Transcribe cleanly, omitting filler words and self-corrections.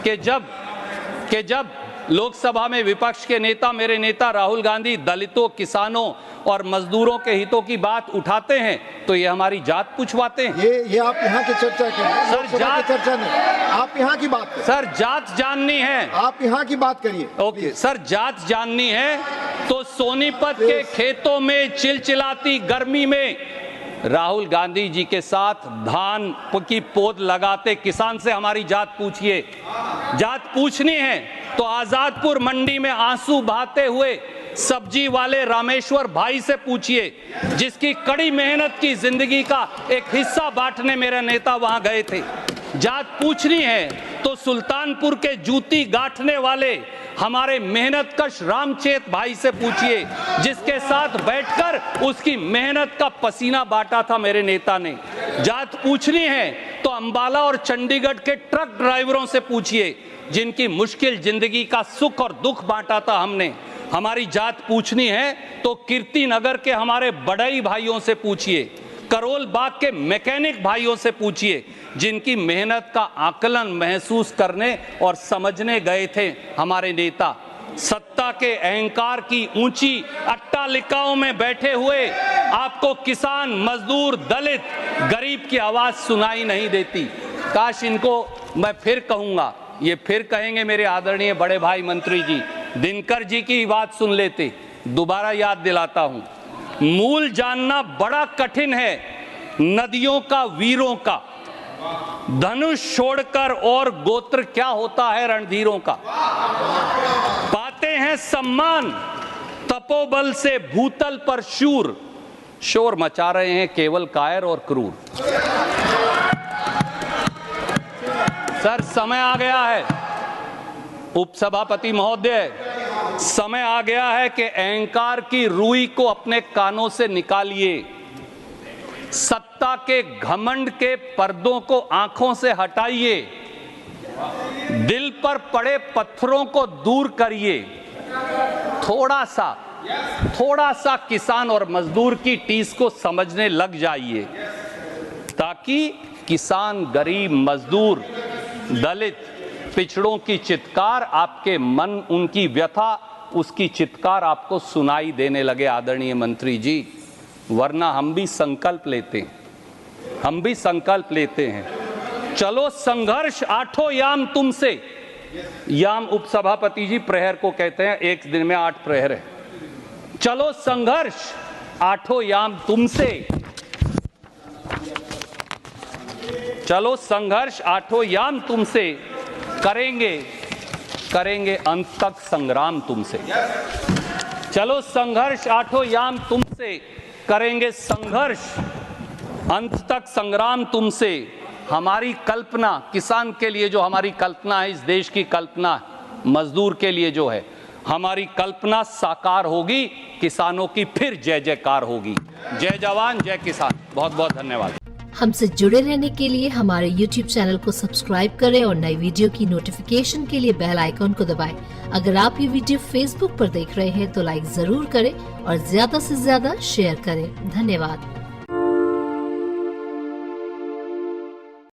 कि जब लोकसभा में विपक्ष के नेता, मेरे नेता राहुल गांधी, दलितों, किसानों और मजदूरों के हितों की बात उठाते हैं तो ये हमारी जात पूछवाते हैं। ये आप यहाँ की चर्चा करें सर, जात की चर्चा नहीं, आप यहाँ की बात करें। सर जात जाननी है, आप यहाँ की बात करिए। ओके सर, जात जाननी है तो सोनीपत के खेतों में चिलचिलाती गर्मी में राहुल गांधी जी के साथ धान की पौध लगाते किसान से हमारी जात पूछिए। जात पूछनी है तो आजादपुर मंडी में आंसू बहाते हुए सब्जी वाले रामेश्वर भाई से पूछिए, जिसकी कड़ी मेहनत की जिंदगी का एक हिस्सा बांटने मेरे नेता वहां गए थे। जात पूछनी है तो सुल्तानपुर के जूती गांठने वाले हमारे मेहनतकश रामचेत भाई से पूछिए, जिसके साथ बैठकर उसकी मेहनत का पसीना बांटा था मेरे नेता ने। जात पूछनी है तो अंबाला और चंडीगढ़ के ट्रक ड्राइवरों से पूछिए, जिनकी मुश्किल जिंदगी का सुख और दुख बांटा था हमने। हमारी जात पूछनी है तो कीर्ति नगर के हमारे बड़ई भाइयों से पूछिए, करोल बाग के मैकेनिक भाइयों से पूछिए, जिनकी मेहनत का आकलन महसूस करने और समझने गए थे हमारे नेता। सत्ता के अहंकार की ऊंची अट्टालिकाओं में बैठे हुए आपको किसान, मजदूर, दलित, गरीब की आवाज सुनाई नहीं देती। काश इनको मैं फिर कहूंगा, ये फिर कहेंगे मेरे आदरणीय बड़े भाई मंत्री जी, दिनकर जी की बात सुन लेते। दोबारा याद दिलाता हूं, मूल जानना बड़ा कठिन है नदियों का, वीरों का। धनुष छोड़कर और गोत्र क्या होता है रणधीरों का। पाते हैं सम्मान तपोबल से भूतल पर शूर, शोर मचा रहे हैं केवल कायर और क्रूर। सर समय आ गया है, उपसभापति महोदय, समय आ गया है कि अहंकार की रुई को अपने कानों से निकालिए। सत्ता के घमंड के पर्दों को आंखों से हटाइए। दिल पर पड़े पत्थरों को दूर करिए। थोड़ा सा किसान और मजदूर की टीस को समझने लग जाइए, ताकि किसान, गरीब, मजदूर, दलित, पिछड़ों की चित्कार आपके मन, उनकी व्यथा, उसकी चित्कार आपको सुनाई देने लगे आदरणीय मंत्री जी। वरना हम भी संकल्प लेते हैं, चलो संघर्ष आठों याम तुमसे। याम उपसभापति जी प्रहर को कहते हैं, एक दिन में 8 प्रहर है। चलो संघर्ष आठों याम तुमसे, चलो संघर्ष आठों याम तुमसे, करेंगे अंत तक संग्राम तुमसे। चलो संघर्ष आठों याम तुमसे, करेंगे संघर्ष अंत तक संग्राम तुमसे। हमारी कल्पना, किसान के लिए जो हमारी कल्पना है, इस देश की कल्पना, मजदूर के लिए जो है हमारी कल्पना साकार होगी, किसानों की फिर जय जयकार होगी। जय जवान, जय किसान। बहुत बहुत धन्यवाद। हमसे जुड़े रहने के लिए हमारे YouTube चैनल को सब्सक्राइब करें और नई वीडियो की नोटिफिकेशन के लिए बेल आइकॉन को दबाएं। अगर आप ये वीडियो Facebook पर देख रहे हैं तो लाइक जरूर करें और ज्यादा से ज्यादा शेयर करें। धन्यवाद।